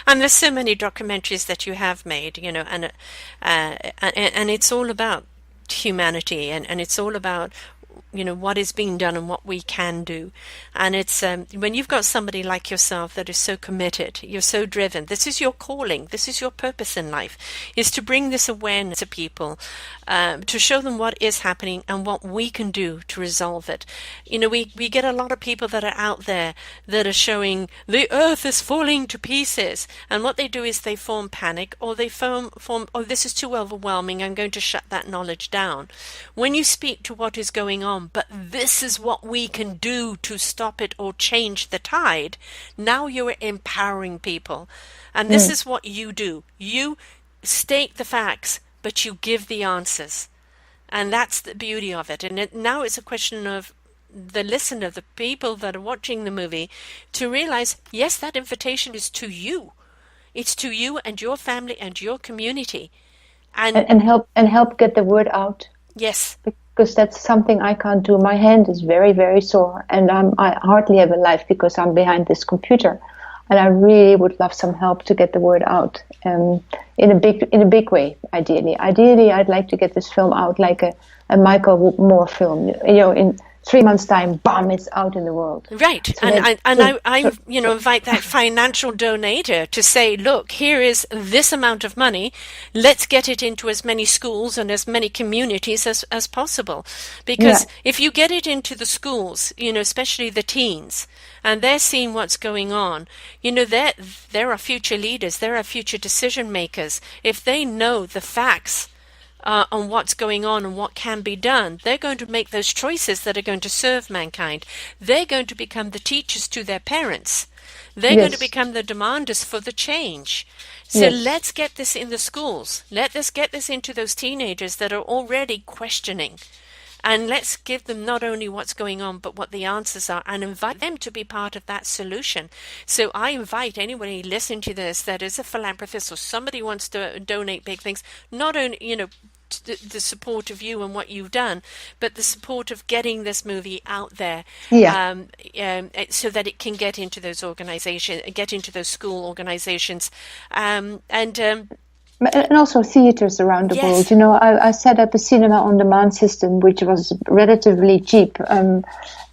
And there's so many documentaries that you have made, and it's all about humanity, and it's all about what is being done and what we can do. And it's when you've got somebody like yourself that is so committed, you're so driven, this is your calling, this is your purpose in life, is to bring this awareness to people, to show them what is happening and what we can do to resolve it. We get a lot of people that are out there that are showing the earth is falling to pieces, and what they do is they form panic, or they form oh, this is too overwhelming, I'm going to shut that knowledge down. When you speak to what is going on, but this is what we can do to stop it or change the tide, now you're empowering people. And this is what you do. You state the facts, but you give the answers. And that's the beauty of it. And now it's a question of the listener, the people that are watching the movie, to realize, yes, that invitation is to you. It's to you and your family and your community. And help get the word out. Yes. Because that's something I can't do. My hand is very, very sore, and I hardly have a life because I'm behind this computer. And I really would love some help to get the word out, in a big way. Ideally, I'd like to get this film out like a Michael Moore film. In 3 months' time, bam, it's out in the world. Right. So I invite that financial donator to say, look, here is this amount of money. Let's get it into as many schools and as many communities as possible. Because if you get it into the schools, especially the teens, and they're seeing what's going on, there are future leaders, there are future decision makers. If they know the facts on what's going on and what can be done, they're going to make those choices that are going to serve mankind. They're going to become the teachers to their parents. They're going to become the demanders for the change. So let's get this in the schools. Let's get this into those teenagers that are already questioning. And let's give them not only what's going on, but what the answers are, and invite them to be part of that solution. So I invite anybody listening to this that is a philanthropist or somebody wants to donate big things, not only, the support of you and what you've done, but the support of getting this movie out there, so that it can get into those organizations, get into those school organizations, and also theaters around the world. I set up a cinema on demand system, which was relatively cheap,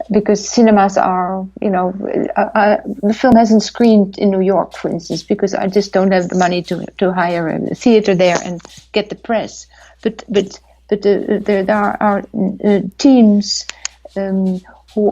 because cinemas are, the film hasn't screened in New York, for instance, because I just don't have the money to hire a theater there and get the press. But there are teams who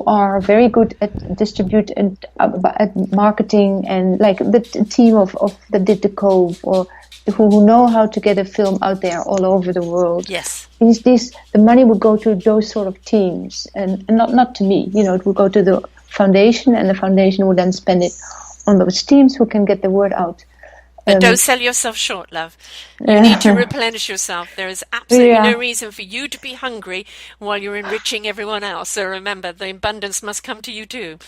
are very good at distribute and at marketing, and like the team of that did The Cove, or who know how to get a film out there all over the world. Yes. The money would go to those sort of teams, and not to me. It would go to the foundation, and the foundation would then spend it on those teams who can get the word out. But don't sell yourself short, love. You need to replenish yourself. There is absolutely no reason for you to be hungry while you're enriching everyone else. So remember, the abundance must come to you too.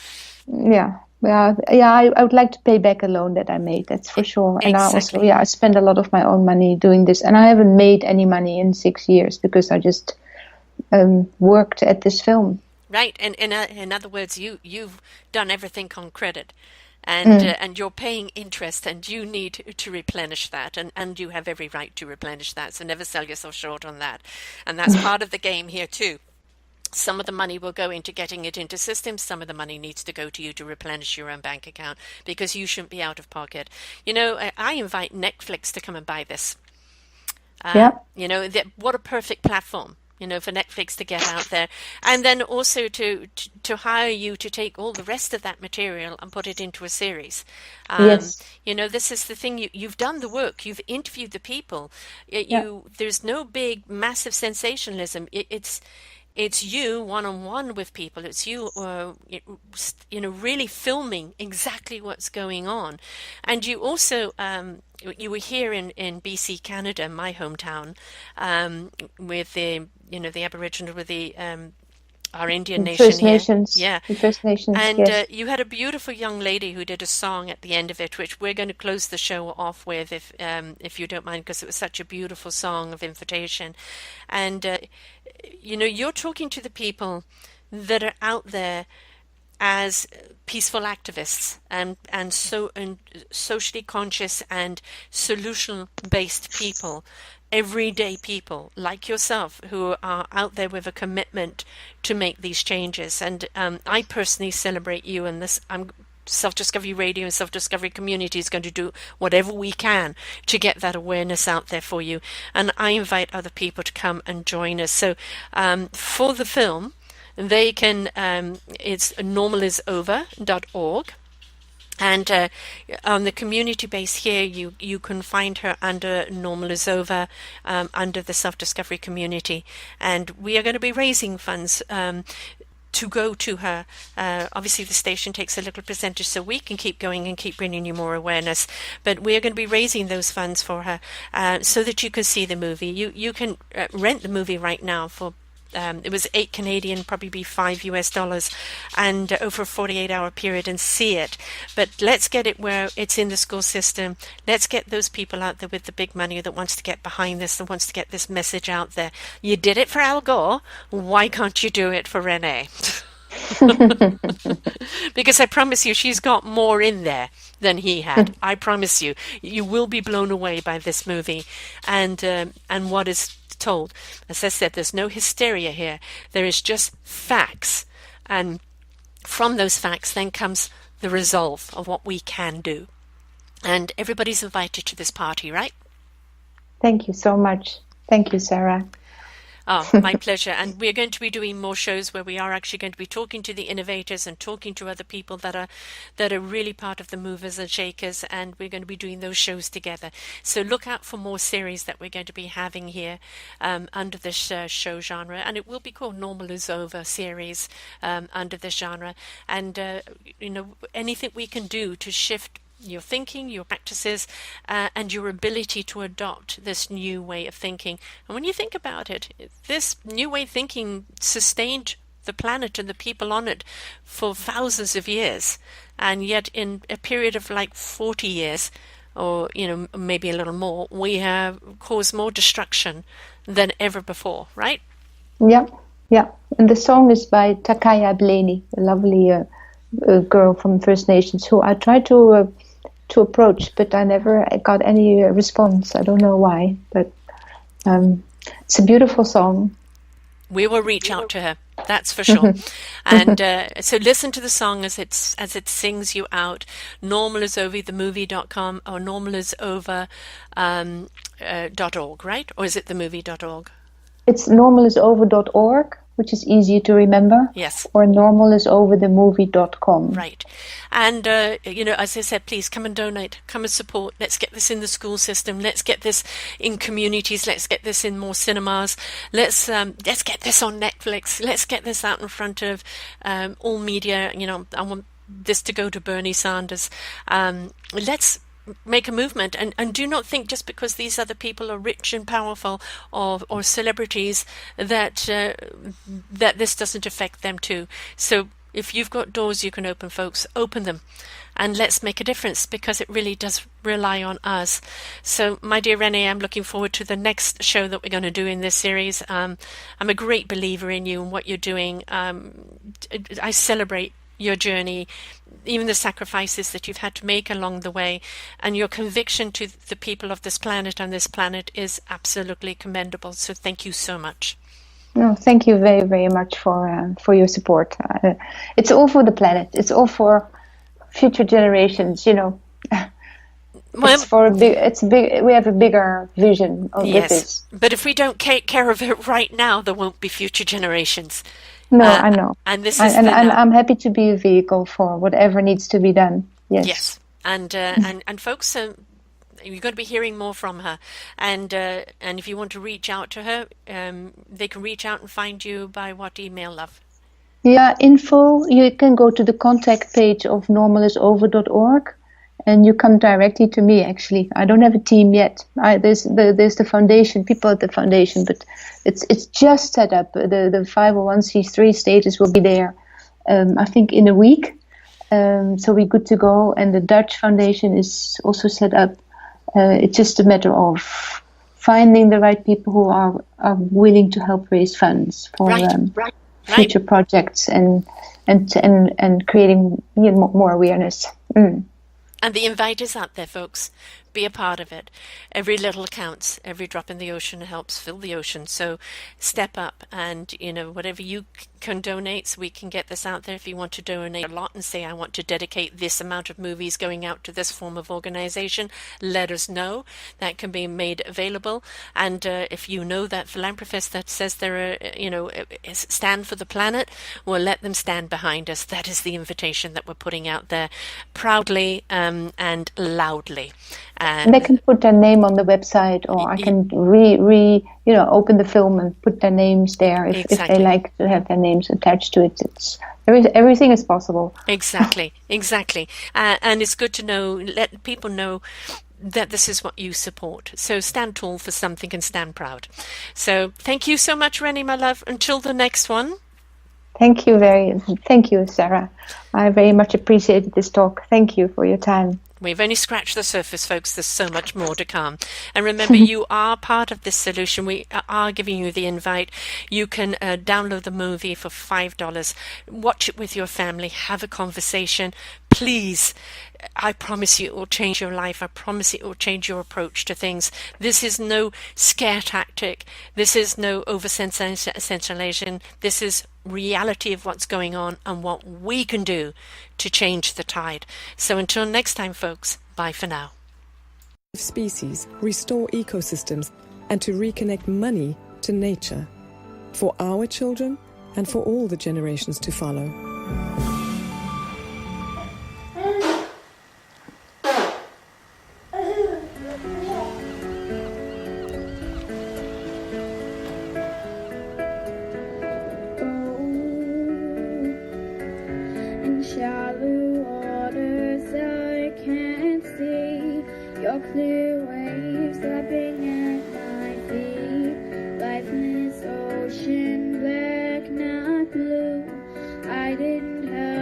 Yeah, I would like to pay back a loan that I made. That's for sure. And Exactly. I spend a lot of my own money doing this, and I haven't made any money in 6 years because I just worked at this film. Right, and in other words, you've done everything on credit, Mm. and you're paying interest, and you need to replenish that, and you have every right to replenish that. So never sell yourself short on that, and that's part of the game here too. Some of the money will go into getting it into systems. Some of the money needs to go to you to replenish your own bank account because you shouldn't be out of pocket. I invite Netflix to come and buy this. Yeah. What a perfect platform, for Netflix to get out there, and then also to hire you to take all the rest of that material and put it into a series. Yes. This is the thing. You've done the work. You've interviewed the people. Yeah. There's no big, massive sensationalism. It's you one on one with people. It's you, really filming exactly what's going on. And you also, you were here in BC, Canada, my hometown, with the Aboriginal, with our Indian nation First here. Nations. Yeah. The First Nations. And Yes. you had a beautiful young lady who did a song at the end of it, which we're going to close the show off with, if you don't mind, because it was such a beautiful song of invitation. And you're talking to the people that are out there as peaceful activists and socially conscious and solution based people, everyday people like yourself who are out there with a commitment to make these changes. And I personally celebrate you, and this Self-Discovery Radio and Self-Discovery Community is going to do whatever we can to get that awareness out there for you. And I invite other people to come and join us. So for the film, they can, it's normalisover.org. And on the community base here, you can find her under Normal is Over, under the Self-Discovery Community. And we are going to be raising funds to go to her. Obviously, the station takes a little percentage, so we can keep going and keep bringing you more awareness. But we are going to be raising those funds for her so that you can see the movie. You can rent the movie right now for it was 8 Canadian, probably be $5 and over a 48-hour period, and see it. But let's get it where it's in the school system. Let's get those people out there with the big money that wants to get behind this, that wants to get this message out there. You did it for Al Gore. Why can't you do it for Renee? Because I promise you, she's got more in there than he had. I promise you. You will be blown away by this movie and what is told. As I said, there's no hysteria here. There is just facts. And from those facts then comes the resolve of what we can do. And everybody's invited to this party, right? Thank you so much. Thank you, Sara. Oh, my pleasure. And we're going to be doing more shows where we are actually going to be talking to the innovators and talking to other people that are really part of the movers and shakers, and we're going to be doing those shows together. So look out for more series that we're going to be having here under this show genre, and it will be called Normal is Over series under this genre. And anything we can do to shift your thinking, your practices, and your ability to adopt this new way of thinking. And when you think about it, this new way of thinking sustained the planet and the people on it for thousands of years. And yet in a period of like 40 years, or maybe a little more, we have caused more destruction than ever before, right? Yeah. And the song is by Takaya Blaney, a lovely girl from First Nations who I tried to approach, but I never got any response. I don't know why, but it's a beautiful song. We will reach out to her, that's for sure. And so listen to the song as it sings you out. Normalisoverthemovie.com or normalisover.org, right? Or is it themovie.org? It's normalisover.org, which is easy to remember. Yes. Or normalisoverthemovie.com. Right. And, as I said, please come and donate, come and support. Let's get this in the school system. Let's get this in communities. Let's get this in more cinemas. Let's get this on Netflix. Let's get this out in front of all media. I want this to go to Bernie Sanders. Let's make a movement, and do not think just because these other people are rich and powerful or celebrities that this doesn't affect them too. So if you've got doors you can open, folks, open them. And let's make a difference, because it really does rely on us. So, my dear Renee, I'm looking forward to the next show that we're going to do in this series. I'm a great believer in you and what you're doing. I celebrate your journey, even the sacrifices that you've had to make along the way, and your conviction to the people of this planet and this planet is absolutely commendable. So thank you so much. No, thank you very, very much for your support. It's all for the planet. It's all for future generations, you know. It's for a big. It's big. We have a bigger vision of this. But if we don't take care of it right now, there won't be future generations. No, I know. And this is and I'm happy to be a vehicle for whatever needs to be done. Yes. Yes. And folks, you're going to be hearing more from her. And if you want to reach out to her, they can reach out and find you by what email, love? Yeah, info. You can go to the contact page of normalisover.org, and you come directly to me. Actually, I don't have a team yet. There's the foundation, people at the foundation, but it's just set up. The 501c3 status will be there, I think, in a week. So we're good to go. And the Dutch foundation is also set up. It's just a matter of finding the right people who are willing to help raise funds for future projects and creating more awareness. And the invite is out there, folks. Be a part of it. Every little counts. Every drop in the ocean helps fill the ocean. So step up, and whatever you can donate, so we can get this out there. If you want to donate a lot and say, I want to dedicate this amount of movies going out to this form of organization, let us know. That can be made available. And if you know that philanthropist that says they're stand for the planet, well, let them stand behind us. That is the invitation that we're putting out there proudly and loudly. And they can put their name on the website, or I can open the film and put their names there if they like to have their names attached to it. Everything is possible. Exactly. And it's good to know, let people know that this is what you support. So stand tall for something and stand proud. So thank you so much, Renee, my love. Until the next one. Thank you, Sara. I very much appreciated this talk. Thank you for your time. We've only scratched the surface, folks. There's so much more to come. And remember, you are part of this solution. We are giving you the invite. You can download the movie for $5. Watch it with your family. Have a conversation. Please, I promise you it will change your life. I promise it will change your approach to things. This is no scare tactic. This is no over-sensation. This is reality of what's going on and what we can do to change the tide. So until next time, folks, bye for now. Species, restore ecosystems, and to reconnect money to nature for our children and for all the generations to follow. Shallow waters I can't see your clear waves lapping at my feet. Lifeless ocean, black, not blue. I didn't have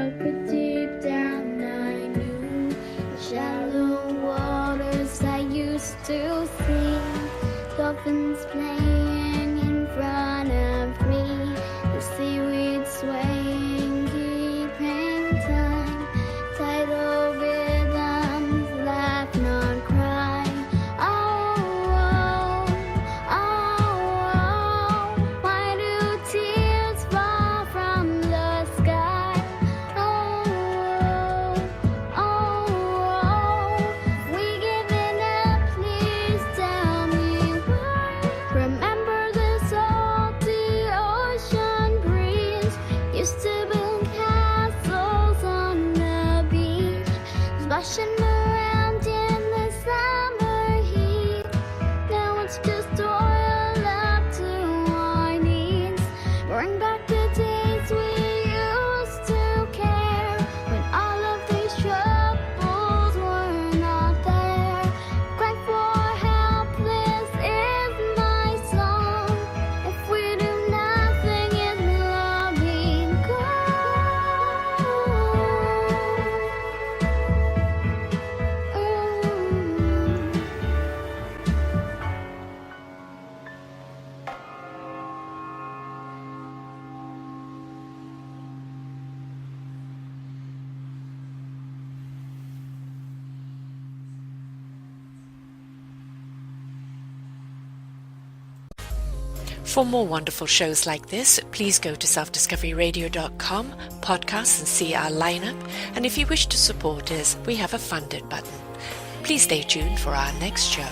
For more wonderful shows like this, please go to selfdiscoveryradio.com, podcasts, and see our lineup. And if you wish to support us, we have a funded button. Please stay tuned for our next show.